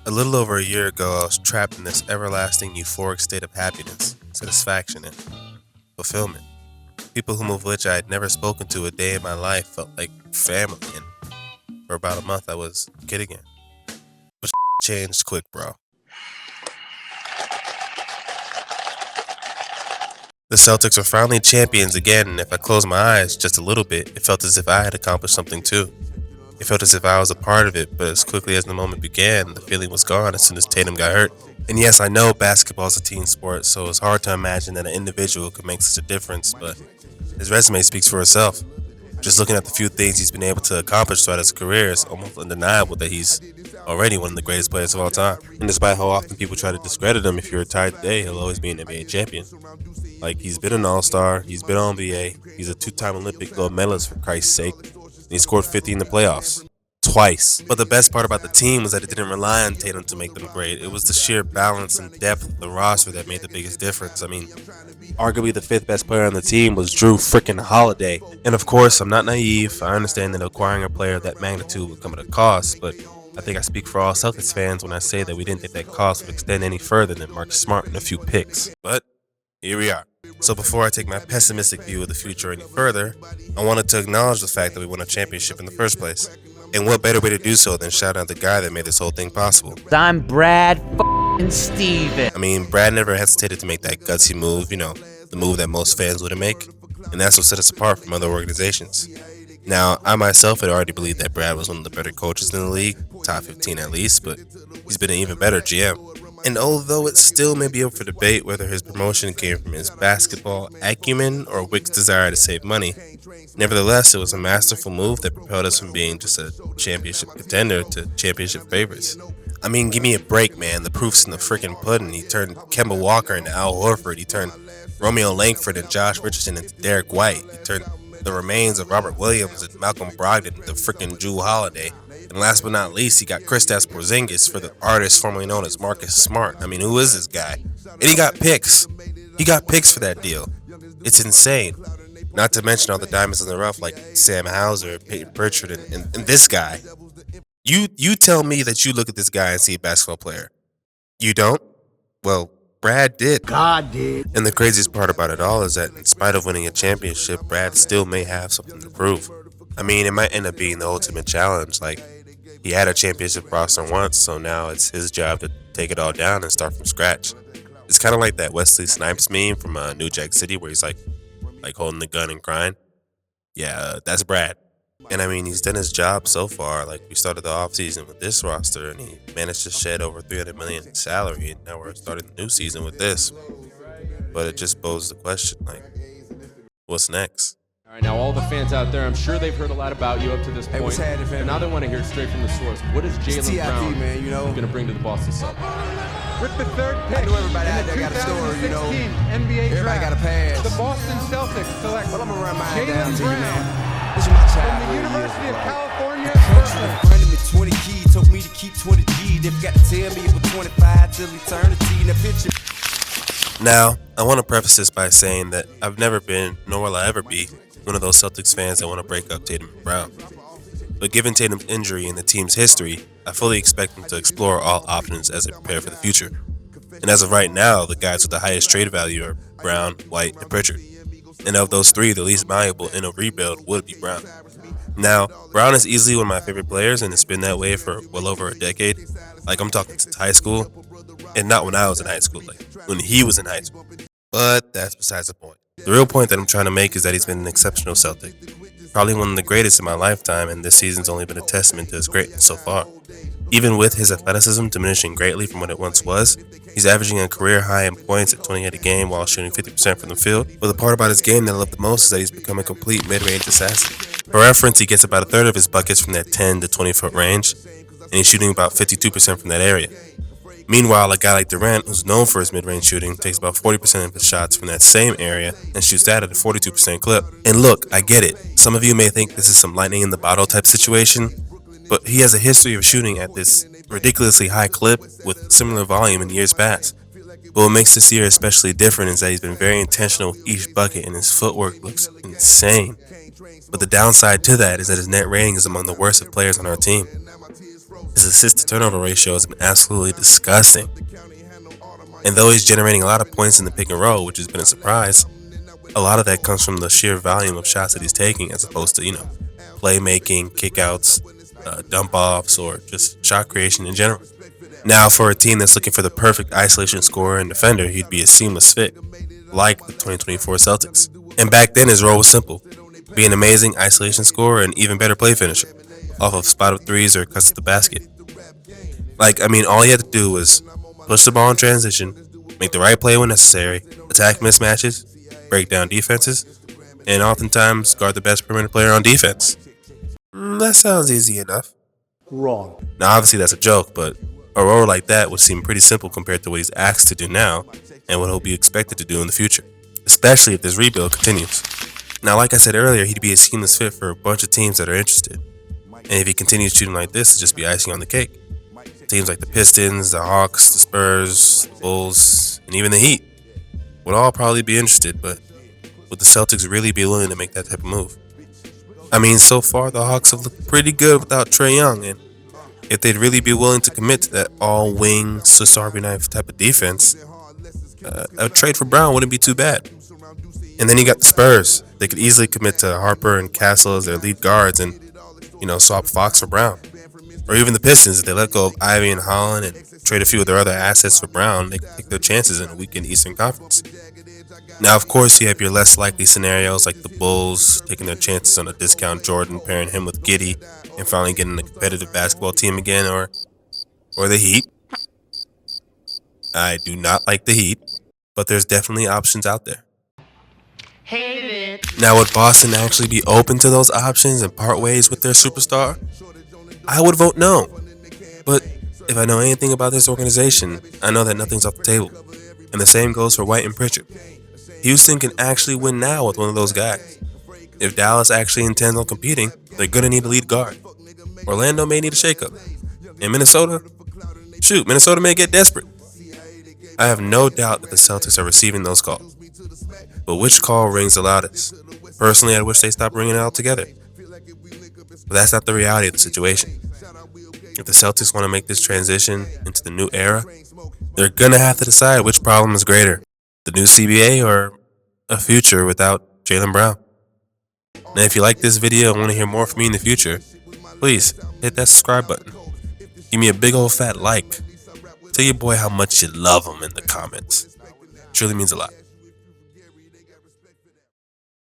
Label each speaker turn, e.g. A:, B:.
A: A little over a year ago, I was trapped in this everlasting euphoric state of happiness, satisfaction, and fulfillment. People with which I had never spoken to a day in my life felt like family, and for about a month I was a kid again. But changed quick, bro. The Celtics are finally champions again, and if I closed my eyes just a little bit, it felt as if I had accomplished something too. It felt as if I was a part of it, but as quickly as the moment began, the feeling was gone as soon as Tatum got hurt. And yes, I know basketball is a team sport, so it's hard to imagine that an individual could make such a difference, but his resume speaks for itself. Just looking at the few things he's been able to accomplish throughout his career, it's almost undeniable that he's already one of the greatest players of all time. And despite how often people try to discredit him, if you're retired today, he'll always be an NBA champion. Like, he's been an All-Star, he's been on NBA, he's a two-time Olympic gold medalist for Christ's sake, and he scored 50 in the playoffs. Twice. But the best part about the team was that it didn't rely on Tatum to make them great. It was the sheer balance and depth of the roster that made the biggest difference. I mean, arguably the fifth best player on the team was Drew freaking Holiday. And of course, I'm not naive. I understand that acquiring a player of that magnitude would come at a cost, but I think I speak for all Celtics fans when I say that we didn't think that cost would extend any further than Marcus Smart and a few picks. But here we are. So before I take my pessimistic view of the future any further, I wanted to acknowledge the fact that we won a championship in the first place. And what better way to do so than shout out the guy that made this whole thing possible?
B: I'm Brad Steven.
A: I mean, Brad never hesitated to make that gutsy move, the move that most fans wouldn't make. And that's what set us apart from other organizations. Now, I myself had already believed that Brad was one of the better coaches in the league, top 15 at least, but he's been an even better GM. And although it still may be up for debate whether his promotion came from his basketball acumen or Wick's desire to save money, nevertheless, it was a masterful move that propelled us from being just a championship contender to championship favorites. I mean, give me a break, man. The proof's in the freaking pudding. He turned Kemba Walker into Al Horford. He turned Romeo Langford and Josh Richardson into Derek White. He turned the remains of Robert Williams and Malcolm Brogdon into freaking Drew Holiday. And last but not least, he got Kristaps Porzingis for the artist formerly known as Marcus Smart. I mean, who is this guy? And he got picks. He got picks for that deal. It's insane. Not to mention all the diamonds in the rough like Sam Hauser, Peyton Pritchard, and this guy. You tell me that you look at this guy and see a basketball player. You don't? Well, Brad did.
B: God did.
A: And the craziest part about it all is that in spite of winning a championship, Brad still may have something to prove. I mean, it might end up being the ultimate challenge. Like, he had a championship roster once, so now it's his job to take it all down and start from scratch. It's kind of like that Wesley Snipes meme from New Jack City where he's like holding the gun and crying. Yeah, that's Brad. And I mean, he's done his job so far. Like, we started the offseason with this roster, and he managed to shed over $300 million in salary, and now we're starting the new season with this. But it just poses the question, like, what's next?
C: All right, now all the fans out there, I'm sure they've heard a lot about you up to this point.
D: Hey, what's happening, fam?
C: But now they want to hear it straight from the source. What is Jaylen Brown
D: man,
C: going to bring to the Boston Celtics?
E: With the third pick
D: I knew everybody
E: in
D: out
E: the
D: there got a story,
E: 2016 NBA
D: Everybody
E: draft,
D: got a pass.
E: the Boston Celtics select
D: Well, I'm gonna run mine down
E: Jaylen
D: to you,
E: Brown
D: man. This is my
E: from
D: child.
E: the University of California,
D: Country in
E: Berkeley.
D: front of me, 20 keys, told me to keep 20 G. They forgot to tell me it was 25 till eternity. In the picture.
A: Now, I want to preface this by saying that I've never been, nor will I ever be, one of those Celtics fans that want to break up Tatum and Brown. But given Tatum's injury and the team's history, I fully expect them to explore all options as they prepare for the future. And as of right now, the guys with the highest trade value are Brown, White, and Pritchard. And of those three, the least valuable in a rebuild would be Brown. Now, Brown is easily one of my favorite players, and it's been that way for well over a decade. Like, I'm talking since high school, and not when I was in high school, like when he was in high school. But that's besides the point. The real point that I'm trying to make is that he's been an exceptional Celtic. Probably one of the greatest in my lifetime, and this season's only been a testament to his greatness so far. Even with his athleticism diminishing greatly from what it once was, he's averaging a career high in points at 28 a game while shooting 50% from the field. But the part about his game that I love the most is that he's become a complete mid-range assassin. For reference, he gets about a third of his buckets from that 10 to 20 foot range, and he's shooting about 52% from that area. Meanwhile, a guy like Durant, who's known for his mid-range shooting, takes about 40% of his shots from that same area and shoots that at a 42% clip. And look, I get it. Some of you may think this is some lightning in the bottle type situation, but he has a history of shooting at this ridiculously high clip with similar volume in years past. But what makes this year especially different is that he's been very intentional with each bucket and his footwork looks insane. But the downside to that is that his net rating is among the worst of players on our team. His His assist to turnover ratio has been absolutely disgusting. And though he's generating a lot of points in the pick and roll, which has been a surprise, a lot of that comes from the sheer volume of shots that he's taking as opposed to, playmaking, kickouts, dump offs, or just shot creation in general. Now, for a team that's looking for the perfect isolation scorer and defender, he'd be a seamless fit, like the 2024 Celtics. And back then, his role was simple: be an amazing isolation scorer and even better play finisher, off of spot up threes or cuts to the basket. All he had to do was push the ball in transition, make the right play when necessary, attack mismatches, break down defenses, and oftentimes guard the best perimeter player on defense. That sounds easy enough.
F: Wrong.
A: Now, obviously, that's a joke, but a role like that would seem pretty simple compared to what he's asked to do now and what he'll be expected to do in the future, especially if this rebuild continues. Now, like I said earlier, he'd be a seamless fit for a bunch of teams that are interested. And if he continues shooting like this, it'll just be icing on the cake. Teams like the Pistons, the Hawks, the Spurs, the Bulls, and even the Heat would all probably be interested, but would the Celtics really be willing to make that type of move? So far the Hawks have looked pretty good without Trae Young, and if they'd really be willing to commit to that all-wing Swiss Army knife type of defense, a trade for Brown wouldn't be too bad. And then you got the Spurs. They could easily commit to Harper and Castle as their lead guards and, swap Fox for Brown. Or even the Pistons, if they let go of Ivy and Holland and trade a few of their other assets for Brown, they can take their chances in a weekend Eastern Conference. Now, of course, you have your less likely scenarios like the Bulls taking their chances on a discount Jordan, pairing him with Giddey, and finally getting a competitive basketball team again, or the Heat. I do not like the Heat, but there's definitely options out there.
B: Hate it.
A: Now, would Boston actually be open to those options and part ways with their superstar? I would vote no. But if I know anything about this organization, I know that nothing's off the table. And the same goes for White and Pritchard. Houston can actually win now with one of those guys. If Dallas actually intends on competing, they're going to need a lead guard. Orlando may need a shakeup. And Minnesota may get desperate. I have no doubt that the Celtics are receiving those calls. But which call rings the loudest? Personally, I wish they stopped ringing it altogether. But that's not the reality of the situation. If the Celtics want to make this transition into the new era, they're going to have to decide which problem is greater: the new CBA or a future without Jaylen Brown. Now, if you like this video and want to hear more from me in the future, please hit that subscribe button. Give me a big old fat like. Tell your boy how much you love him in the comments. It truly means a lot.